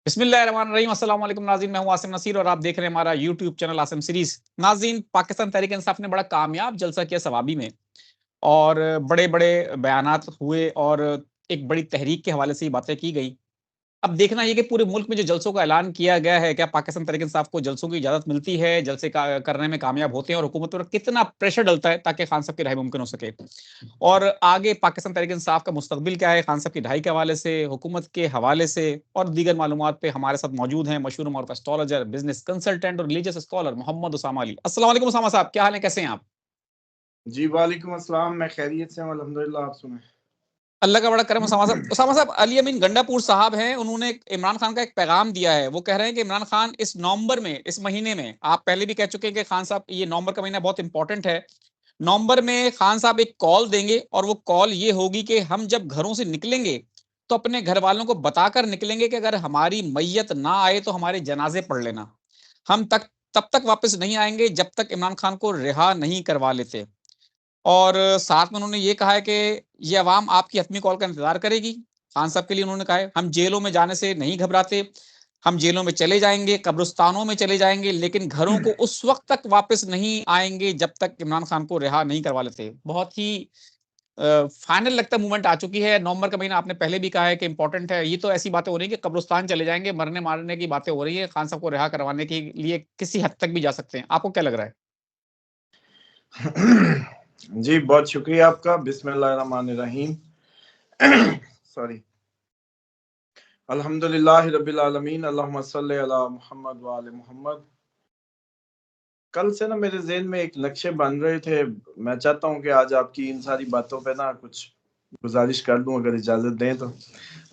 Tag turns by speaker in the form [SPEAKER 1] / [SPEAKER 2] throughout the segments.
[SPEAKER 1] बिस्मिल्लाहिर्रहमानिर्रहीम। अस्सलाम वालेकुम नाज़रीन, मैं हूं आसिम नसीर और आप देख रहे हैं हमारा यूट्यूब चैनल आसिम सीरीज। नाज़रीन, पाकिस्तान तहरीक इंसाफ ने बड़ा कामयाब जलसा किया सवाबी में और बड़े-बड़े बयानात हुए और एक बड़ी तहरीक के हवाले से ये बातें की गई। अब देखना ये कि पूरे मुल्क में जो जलसों का ऐलान किया गया है, क्या पाकिस्तान तहरीक इंसाफ को जलसों की इजाज़त मिलती है, जलसे का करने में कामयाब होते हैं और हुकूमत पर कितना प्रेशर डलता है ताकि खान साहब की रिहाई मुमकिन हो सके? और आगे पाकिस्तान तहरीक इंसाफ का मुस्तकबिल क्या है, खान साहब की रिहाई के हवाले से, हुकूमत के हवाले से और दीगर मालूमात पे हमारे साथ मौजूद हैं मशहूर मआरूफ एस्ट्रोलॉजर, बिज़नेस कंसल्टेंट और रिलीजियस स्कॉलर मोहम्मद उसामा अली। अस्सलाम वालेकुम उसामा साहब, क्या हाल है, कैसे हैं आप?
[SPEAKER 2] जी, वालेकुम अस्सलाम। मैं खैरियत से हूँ अल्हम्दुलिल्लाह, आप सुनाएँ?
[SPEAKER 1] अल्लाह का बड़ा करम उसामा साहब। उसामा साहब, अली अमीन गंडापुर साहब हैं, उन्होंने इमरान खान का एक पैगाम दिया है। वो कह रहे हैं कि इमरान खान इस नवंबर में, इस महीने में, आप पहले भी कह चुके हैं कि खान साहब ये नवंबर का महीना बहुत इंपॉर्टेंट है। नवंबर में खान साहब एक कॉल देंगे और वो कॉल ये होगी कि हम जब घरों से निकलेंगे तो अपने घर वालों को बताकर निकलेंगे कि अगर हमारी मैयत ना आए तो हमारे जनाजे पढ़ लेना। हम तब तक वापस नहीं आएंगे जब तक इमरान खान को रिहा नहीं करवा लेते। और साथ में उन्होंने ये कहा है कि ये अवाम आपकी हतमी कॉल का इंतजार करेगी। खान साहब के लिए उन्होंने कहा है, हम जेलों में जाने से नहीं घबराते, हम जेलों में चले जाएंगे, कब्रिस्तानों में चले जाएंगे, लेकिन घरों को उस वक्त तक वापस नहीं आएंगे जब तक इमरान खान को रिहा नहीं करवा लेते। बहुत ही फाइनल लगता मूवमेंट आ चुकी है। नवंबर का महीना आपने पहले भी कहा है कि इंपॉर्टेंट है। ये तो ऐसी बातें हो रही है कि कब्रिस्तान चले जाएंगे, मरने मारने की बातें हो रही है। खान साहब को रिहा करवाने के लिए किसी हद तक भी जा सकते हैं। आपको क्या लग रहा है?
[SPEAKER 2] जी, बहुत शुक्रिया आपका। बिस्मिल्लाहिर्रहमानिर्रहीम। सॉरी। अल्हम्दुलिल्लाहि रब्बिल आलमीन, अल्लाहुम्मा सल्लि अला मुहम्मद व आले मुहम्मद। कल से ना मेरे ज़हन में एक नक्शे बन रहे थे। मैं चाहता हूँ कि आज आपकी इन सारी बातों पे ना कुछ गुज़ारिश कर दूँ, अगर इजाज़त दें तो। लोग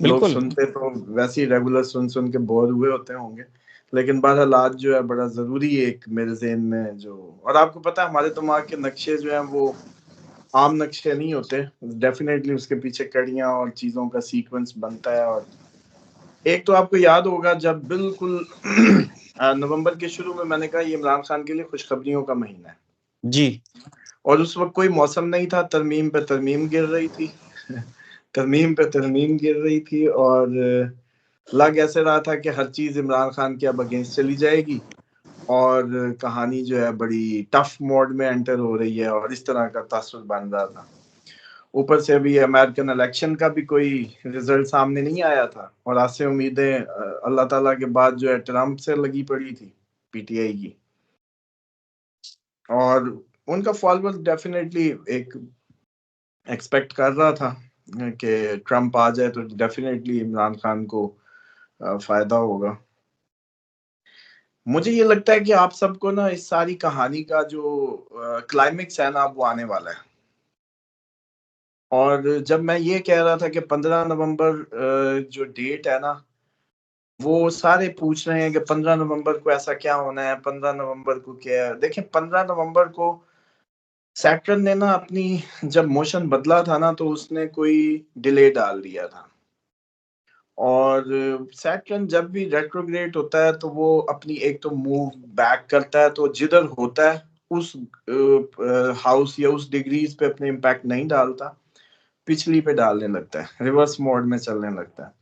[SPEAKER 1] बिल्कुल।
[SPEAKER 2] सुनते तो वैसे ही रेगुलर सुन-सुन के बोर हुए होते होंगे। लेकिन बहरहाल आज जो है बड़ा ज़रूरी है एक मेरे ज़हन में जो, और आपको पता है हमारे दिमाग के नक्शे जो हैं वो आम नक्शे नहीं होते। डेफिनेटली उसके पीछे कड़ियाँ और चीज़ों का सीक्वेंस बनता है। और एक तो आपको याद होगा जब बिल्कुल नवंबर के शुरू में मैंने कहा ये इमरान खान के लिए खुशखबरियों का महीना है,
[SPEAKER 1] जी।
[SPEAKER 2] और उस वक़्त कोई मौसम नहीं था, तरमीम पे तरमीम गिर रही थी। तरमीम पे तरमीम गिर रही थी और लग ऐसे रहा था कि हर चीज़ इमरान खान के अब अगेंस्ट चली जाएगी और कहानी जो है बड़ी टफ मोड में एंटर हो रही है, और इस तरह का तासुर बन रहा था। ऊपर से अभी अमेरिकन इलेक्शन का भी कोई रिजल्ट सामने नहीं आया था, और आज से उम्मीदें अल्लाह ताला के बाद जो है ट्रम्प से लगी पड़ी थी, पीटीआई की। और उनका फॉलोअर डेफिनेटली एक एक्सपेक्ट कर रहा था कि ट्रम्प आ जाए तो डेफिनेटली इमरान खान को फायदा होगा। मुझे ये लगता है कि आप सबको ना इस सारी कहानी का जो क्लाइमेक्स है ना वो आने वाला है। और जब मैं ये कह रहा था कि 15 नवंबर जो डेट है ना, वो सारे पूछ रहे हैं कि 15 नवंबर को ऐसा क्या होना है, 15 नवंबर को क्या है। देखिए 15 नवंबर को सैटर्न ने ना अपनी जब मोशन बदला था ना, तो उसने कोई डिले डाल दिया था। और सैटर्न जब भी रेट्रोग्रेड होता है तो वो अपनी एक तो मूव बैक करता है, तो जिधर होता है उस हाउस या उस डिग्रीज पे अपने इम्पैक्ट नहीं डालता, पिछली पे डालने लगता है, रिवर्स मोड में चलने लगता है।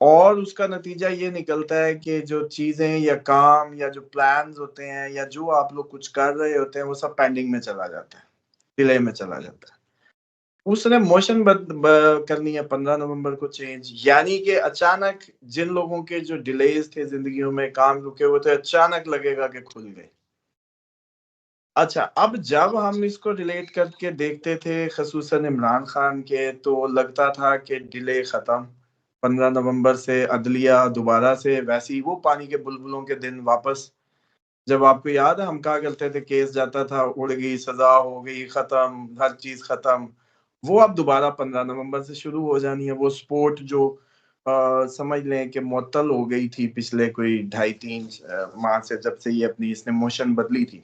[SPEAKER 2] और उसका नतीजा ये निकलता है कि जो चीजें या काम या जो प्लान्स होते हैं या जो आप लोग कुछ कर रहे होते हैं वो सब पेंडिंग में चला जाता है, डिले में चला जाता है। उसने मोशन करनी है 15 नवंबर को चेंज, यानी कि अचानक जिन लोगों के जो डिलेज थे जिंदगियों में, काम रुके हुए थे, अचानक लगेगा कि खुल गए। अच्छा, अब जब हम इसको रिलेट करके देखते थे खसूसन इमरान खान के, तो लगता था कि डिले खत्म, 15 नवंबर से अदलिया दोबारा से वैसी वो पानी के बुलबुलों के दिन वापस। जब आपको याद है हम कहा करते थे केस जाता था, उड़ गई, सजा हो गई, खत्म, हर चीज खत्म। वो अब दोबारा 15 नवंबर से शुरू हो जानी है। वो स्पोर्ट जो समझ लें कि मुअत्तल हो गई थी पिछले कोई 2.5-3 माह से, जब से ये अपनी इसने मोशन बदली थी।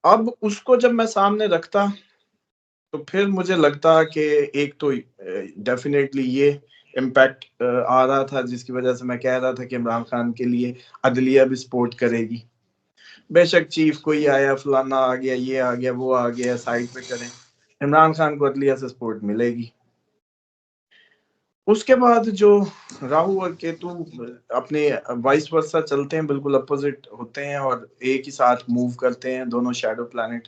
[SPEAKER 2] अब उसको जब मैं सामने रखता तो फिर मुझे लगता कि एक तो डेफिनेटली ये इम्पैक्ट आ रहा था, जिसकी वजह से मैं कह रहा था कि इमरान खान के लिए अदलिया भी सपोर्ट करेगी। बेशक चीफ कोई आया, फलाना आ गया, ये आ गया, वो आ गया, साइड पे करें, इमरान खान को अदलिया से सपोर्ट मिलेगी। उसके बाद जो राहु और केतु अपने वाइस वर्सा चलते हैं, बिल्कुल अपोजिट होते हैं और एक ही साथ मूव करते हैं। दोनों शैडो प्लैनेट,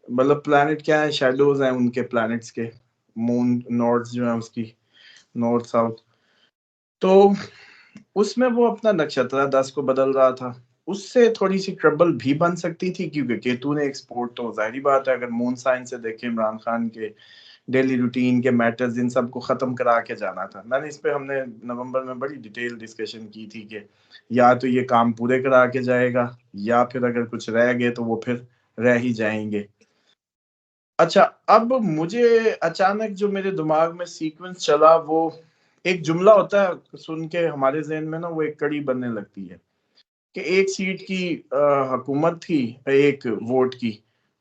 [SPEAKER 2] मतलब प्लैनेट क्या है, शैडोज हैं उनके प्लैनेट्स के। मून नॉर्थ जो है उसकी, नॉर्थ साउथ। तो उसमें वो अपना नक्षत्र 10 को बदल रहा था। उससे थोड़ी सी ट्रबल भी बन सकती थी, क्योंकि केतु ने एक्सपोर्ट, तो जाहिर बात है अगर मून साइन से देखें इमरान खान के डेली रूटीन के मैटर्स, इन सब को खत्म करा के जाना था। मैंने इस पे, हमने नवंबर में बड़ी डिटेल डिस्कशन की थी कि या तो ये काम पूरे करा के जाएगा, या फिर अगर कुछ रह गए तो वो फिर रह ही जाएंगे। अच्छा, अब मुझे अचानक जो मेरे दिमाग में सीक्वेंस चला, वो एक जुमला होता है सुन के हमारे जहन में ना, वो एक कड़ी बनने लगती है कि एक सीट की हुकूमत थी, एक वोट की,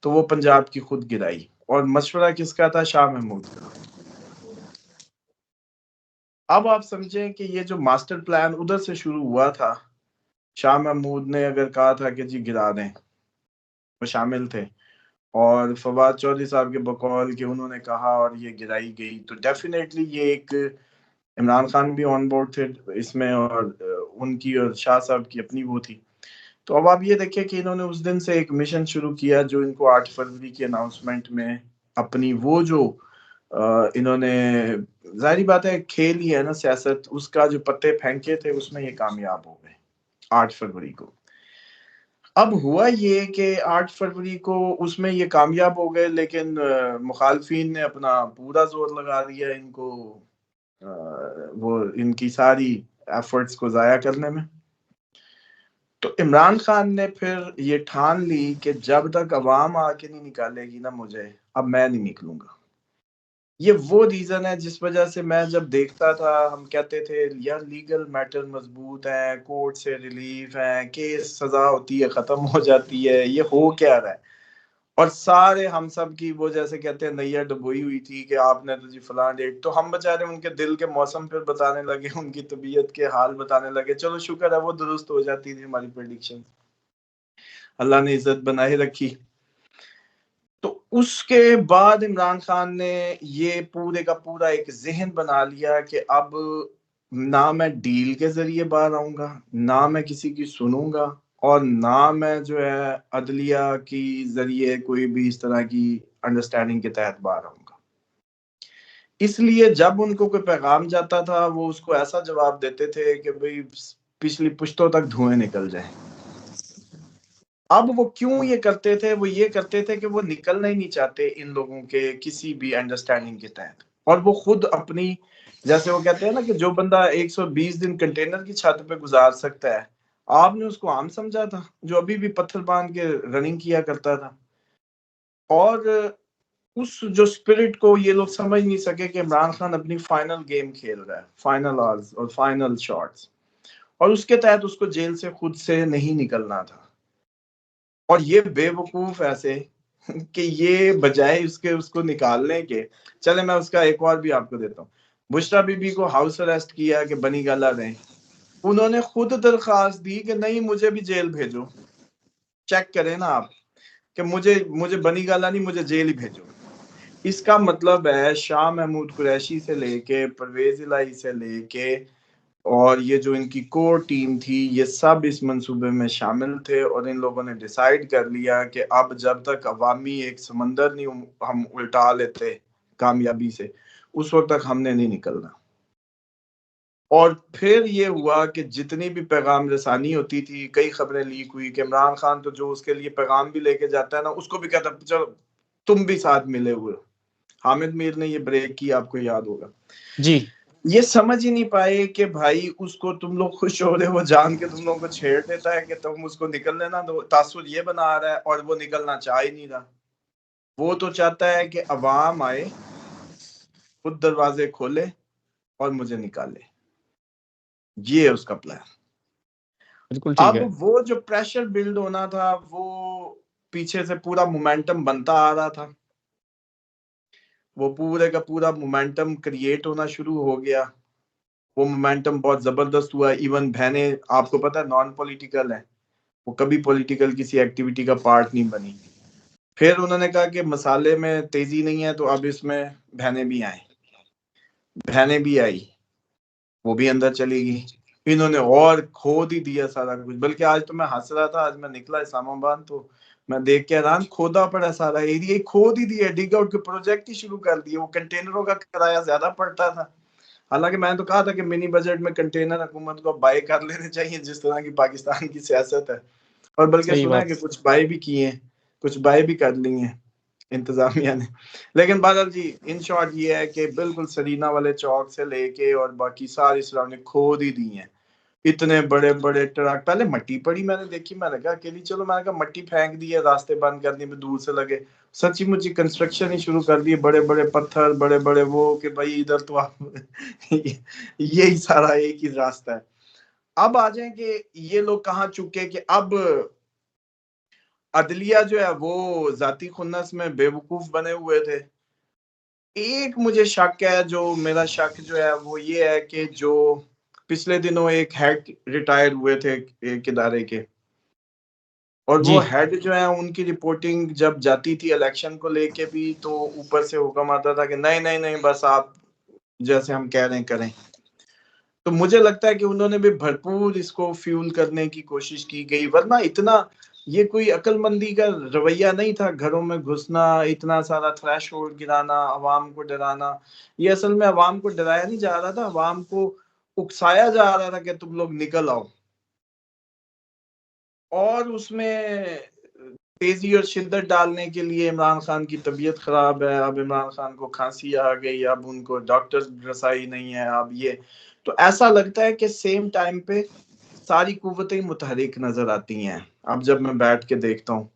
[SPEAKER 2] तो वो पंजाब की खुद गिराई। और मशवरा किसका था? शाह महमूद का। अब आप समझें कि ये जो मास्टर प्लान उधर से शुरू हुआ था, शाह महमूद ने अगर कहा था कि जी गिरा दें, वो शामिल थे, और फवाद चौधरी साहब के बकौल कि उन्होंने कहा और ये गिराई गई, तो डेफिनेटली ये एक, इमरान खान भी ऑन बोर्ड थे इसमें, और उनकी और शाह साहब की अपनी वो थी। तो अब आप ये देखिए कि इन्होंने उस दिन से एक मिशन शुरू किया, जो इनको 8 फरवरी की अनाउंसमेंट में अपनी वो जो इन्होंने, जाहिर बात है खेल ही है ना सियासत, उसका जो पत्ते फेंके थे उसमें ये कामयाब हो गए 8 फरवरी को। अब हुआ ये कि 8 फरवरी को उसमें ये कामयाब हो गए, लेकिन मुखालफिन ने अपना पूरा जोर लगा दिया इनको, वो इनकी सारी एफर्ट्स को जाया करने में। तो इमरान खान ने फिर ये ठान ली कि जब तक अवाम आके नहीं निकालेगी ना मुझे, अब मैं नहीं निकलूंगा। ये वो रीजन है जिस वजह से मैं जब देखता था, हम कहते थे यार लीगल मैटर मजबूत है, कोर्ट से रिलीफ है, केस सजा होती है खत्म हो जाती है, ये हो क्या रहा है। और सारे हम सब की वो जैसे कहते हैं नैया डुबोई हुई थी कि आपने तो जी फलां डेट, तो हम बेचारे उनके दिल के मौसम फिर बताने लगे, उनकी तबीयत के हाल बताने लगे। चलो शुक्र है वो दुरुस्त हो जाती थी हमारी प्रेडिक्शन, अल्लाह ने इज्जत बनाए रखी। तो उसके बाद इमरान खान ने ये पूरे का पूरा एक जहन बना लिया कि अब ना मैं डील के जरिए बाहर आऊंगा, ना मैं किसी की सुनूंगा, और ना मैं जो है अदलिया की जरिए कोई भी इस तरह की अंडरस्टैंडिंग के तहत बाहर आऊंगा। इसलिए जब उनको कोई पैगाम जाता था, वो उसको ऐसा जवाब देते थे कि भाई पिछली पुश्तों तक धुएं निकल जाए। अब वो क्यों ये करते थे? वो ये करते थे कि वो निकलना ही नहीं चाहते इन लोगों के किसी भी अंडरस्टैंडिंग के तहत। और वो खुद अपनी, जैसे वो कहते हैं ना कि जो बंदा 120 दिन कंटेनर की छत पे गुजार सकता है, आपने उसको आम समझा था जो अभी भी पत्थर बांध के रनिंग किया करता था। और उस जो स्पिरिट को ये लोग समझ नहीं सके कि इमरान खान अपनी फाइनल गेम खेल रहा है, फाइनल आवर्स और फाइनल शॉट्स, और उसके तहत उसको जेल से खुद से नहीं निकलना था। और ये बेवकूफ ऐसे कि ये बजाय उसके उसको निकालने के, चले मैं उसका एक और भी आपको देता हूँ। बुशरा बीबी को हाउस अरेस्ट किया कि बनी गाला रहे, उन्होंने खुद दरखास्त दी कि नहीं मुझे भी जेल भेजो, चेक करें ना आप कि मुझे मुझे बनी गाला नहीं, मुझे जेल ही भेजो। इसका मतलब है शाह महमूद कुरैशी से लेके परवेज इलाही से लेके और ये जो इनकी कोर टीम थी, ये सब इस मंसूबे में शामिल थे, और इन लोगों ने डिसाइड कर लिया कि अब जब तक अवामी एक समंदर नहीं हम उल्टा लेते कामयाबी से, उस वक्त तक हमने नहीं निकलना। और फिर ये हुआ कि जितनी भी पैगाम रसानी होती थी, कई खबरें लीक हुई कि इमरान खान तो जो उसके लिए पैगाम भी लेके जाता है ना, उसको भी कहता चलो तुम भी साथ मिले हुए हो। हामिद मीर ने ये ब्रेक की, आपको याद होगा।
[SPEAKER 1] जी।
[SPEAKER 2] ये समझ ही नहीं पाए कि भाई उसको तुम लोग खुश हो रहे हो, जान के तुम लोगों को छेड़ देता है कि तुम उसको निकलने ना दो, तासुर ये बना रहा है, और वो निकलना चाह ही नहीं रहा। वो तो चाहता है कि अवाम आए, खुद दरवाजे खोले और मुझे निकाले। ये है उसका प्लान।
[SPEAKER 1] बिल्कुल ठीक
[SPEAKER 2] अब
[SPEAKER 1] है।
[SPEAKER 2] वो जो प्रेशर बिल्ड होना था, वो पीछे से पूरा मोमेंटम बनता आ रहा था, वो पूरे का पूरा मोमेंटम क्रिएट होना शुरू हो गया। वो मोमेंटम बहुत जबरदस्त हुआ। इवन बहनें, आपको पता है नॉन पॉलिटिकल है, वो कभी पॉलिटिकल किसी एक्टिविटी का पार्ट नहीं बनी। फिर उन्होंने कहा कि मसाले में तेजी नहीं है, तो अब इसमें बहनें भी आए। बहनें भी आई, वो भी अंदर चली गई, इन्होंने और खोद ही दिया सारा कुछ। बल्कि आज तो मैं हंस रहा था, आज मैं निकला इस्लामाबाद तो मैं देख के हैरान, खोदा पड़ा सारा एरिया, खोद ही दिया, डिग आउट के प्रोजेक्ट ही शुरू कर दिए। वो कंटेनरों का किराया ज्यादा पड़ता था, हालांकि मैंने तो कहा था कि मिनी बजट में कंटेनर हुकूमत को बाय कर लेने चाहिए, जिस तरह की पाकिस्तान की सियासत है। और बल्कि
[SPEAKER 1] सही
[SPEAKER 2] सुना है
[SPEAKER 1] बात।
[SPEAKER 2] कि कुछ बाय भी किए हैं, कुछ बाय भी कर ली हैं इंतजामिया ने। लेकिन बादल जी, इन शॉर्ट ये है कि बिल्कुल सरीना वाले चौक से लेके और बाकी सारी सराउंडिंग खोद ही दी है। इतने बड़े बड़े ट्रक, पहले मट्टी पड़ी मैंने देखी, मैंने कहा अकेली, चलो मैंने कहा मट्टी फेंक दी है, रास्ते बंद कर दिए, दूर से लगे, सच्ची मुच्ची कंस्ट्रक्शन ही शुरू कर दिए, बड़े बड़े पत्थर, बड़े बड़े वो, कि भाई इधर तो आप यही सारा एक ही रास्ता है। अब आ जाए कि ये लोग कहाँ चुके कि अब अदलिया जो है वो जाती खुन्नस में बेवकूफ बने हुए थे। एक मुझे शक है, जो मेरा शक जो है वो ये है कि जो पिछले दिनों एक हेड रिटायर हुए थे एक इदारे के, और वो
[SPEAKER 1] जी।
[SPEAKER 2] हेड जो है उनकी रिपोर्टिंग जब जाती थी इलेक्शन को लेके भी, तो ऊपर से हुक्म आता था कि नहीं नहीं नहीं, बस आप जैसे हम कह रहे हैं करें। तो मुझे लगता है कि उन्होंने भी भरपूर इसको फ्यूल करने की कोशिश की गई, वरना इतना ये कोई अक्लमंदी का रवैया नहीं था, घरों में घुसना, इतना सारा थ्रेश होल्ड गिराना, अवाम को डराना। ये असल में अवाम को डराया नहीं जा रहा था, अवाम को उकसाया जा रहा था कि तुम लोग निकल आओ। और उसमें तेजी और शिद्दत डालने के लिए इमरान खान की तबीयत खराब है, अब इमरान खान को खांसी आ गई, अब उनको डॉक्टर रसाई नहीं है, अब ये, तो ऐसा लगता है कि सेम टाइम पे सारी कुव्वतें मुतहरिक नजर आती हैं। अब जब मैं बैठ के देखता हूँ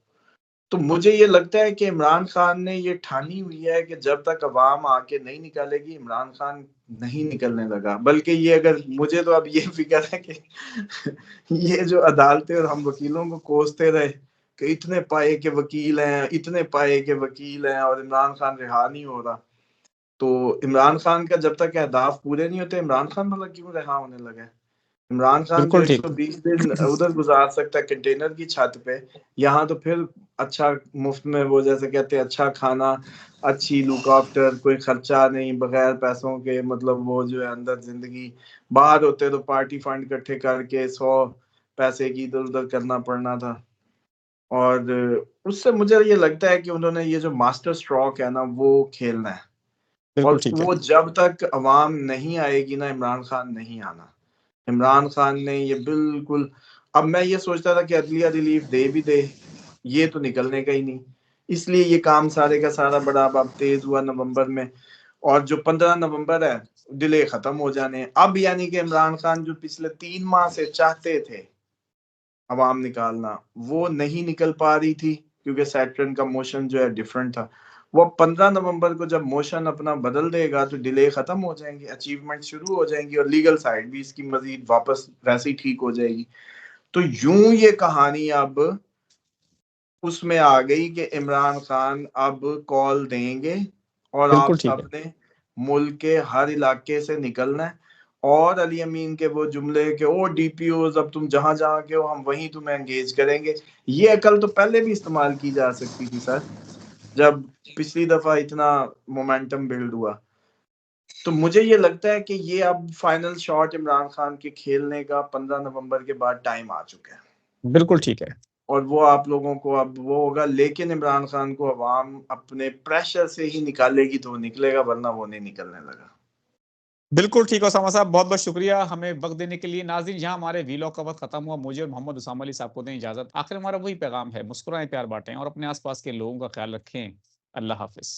[SPEAKER 2] तो मुझे ये लगता है कि इमरान खान ने ये ठानी हुई है कि जब तक अवाम आके नहीं निकालेगी, इमरान खान नहीं निकलने लगा। बल्कि ये, अगर मुझे तो अब ये फिक्र है कि ये जो अदालतें और हम वकीलों को कोसते रहे कि इतने पाए के वकील हैं, इतने पाए के वकील हैं, और इमरान खान रिहा नहीं हो रहा, तो इमरान खान का जब तक अहदाफ पूरे नहीं होते, इमरान खान भला क्यों रिहा होने लगा है? इमरान खान जो
[SPEAKER 1] बिल्कुल ठीक।
[SPEAKER 2] 120 दिन उधर गुजार सकता है कंटेनर की छत पे, यहाँ तो फिर अच्छा मुफ्त में, वो जैसे कहते हैं अच्छा खाना, अच्छी लुक आफ्टर, कोई खर्चा नहीं, बगैर पैसों के, मतलब वो जो है अंदर जिंदगी। बाहर होते तो पार्टी फंड इकट्ठे करके 100 पैसे की इधर उधर करना पड़ना था। और उससे मुझे ये लगता है कि उन्होंने ये जो मास्टर स्ट्रोक है ना, वो खेलना है।
[SPEAKER 1] बिल्कुल
[SPEAKER 2] और
[SPEAKER 1] ठीक है।
[SPEAKER 2] वो जब तक अवाम नहीं आएगी ना, इमरान खान नहीं आना। इमरान खान ने ये बिल्कुल, अब मैं ये सोचता था कि अदलिया रिलीफ दे भी दे, ये तो निकलने का ही नहीं, इसलिए ये काम सारे का सारा बड़ा अब तेज हुआ नवंबर में। और जो 15 नवंबर है, डिले खत्म हो जाने अब, यानी कि इमरान खान जो पिछले 3 माह से चाहते थे अवाम निकालना, वो नहीं निकल पा रही थी, क्योंकि सैटर्न का मोशन जो है डिफरेंट था। वो 15 नवंबर को जब मोशन अपना बदल देगा तो डिले खत्म हो जाएंगे, अचीवमेंट शुरू हो जाएंगी, और लीगल साइड भी इसकी मजीद वापस वैसे ही ठीक हो जाएगी। तो यूं ये कहानी अब उसमें आ गई कि इमरान खान अब कॉल देंगे और आप
[SPEAKER 1] बिल्कुल ठीक है।
[SPEAKER 2] सबने मुल्क के हर इलाके से निकलना है। और अली अमीन के वो जुमले के ओ डीपीओज, अब तुम जहां जहां के हो हम वहीं तुम्हें एंगेज करेंगे, ये अकल तो पहले भी इस्तेमाल की जा सकती थी सर, जब पिछली दफा इतना मोमेंटम बिल्ड हुआ। तो मुझे ये लगता है कि ये अब फाइनल शॉट इमरान खान के खेलने का 15 नवंबर के बाद टाइम आ चुका है।
[SPEAKER 1] बिल्कुल ठीक है।
[SPEAKER 2] और वो आप लोगों को अब वो होगा, लेकिन इमरान खान को अवाम अपने प्रेशर से ही निकालेगी तो वो निकलेगा, वरना वो नहीं निकलने लगा।
[SPEAKER 1] बिल्कुल ठीक है ओसामा साहब, बहुत बहुत शुक्रिया हमें वक्त देने के लिए। नाज़रीन, यहाँ हमारे वीलॉग का वक्त खत्म हुआ। मुझे और मोहम्मद उसामा अली साहब को दें इजाजत। आखिर हमारा वही पैगाम है, मुस्कुराएं, प्यार बांटें और अपने आसपास के लोगों का ख्याल रखें। अल्लाह हाफिज।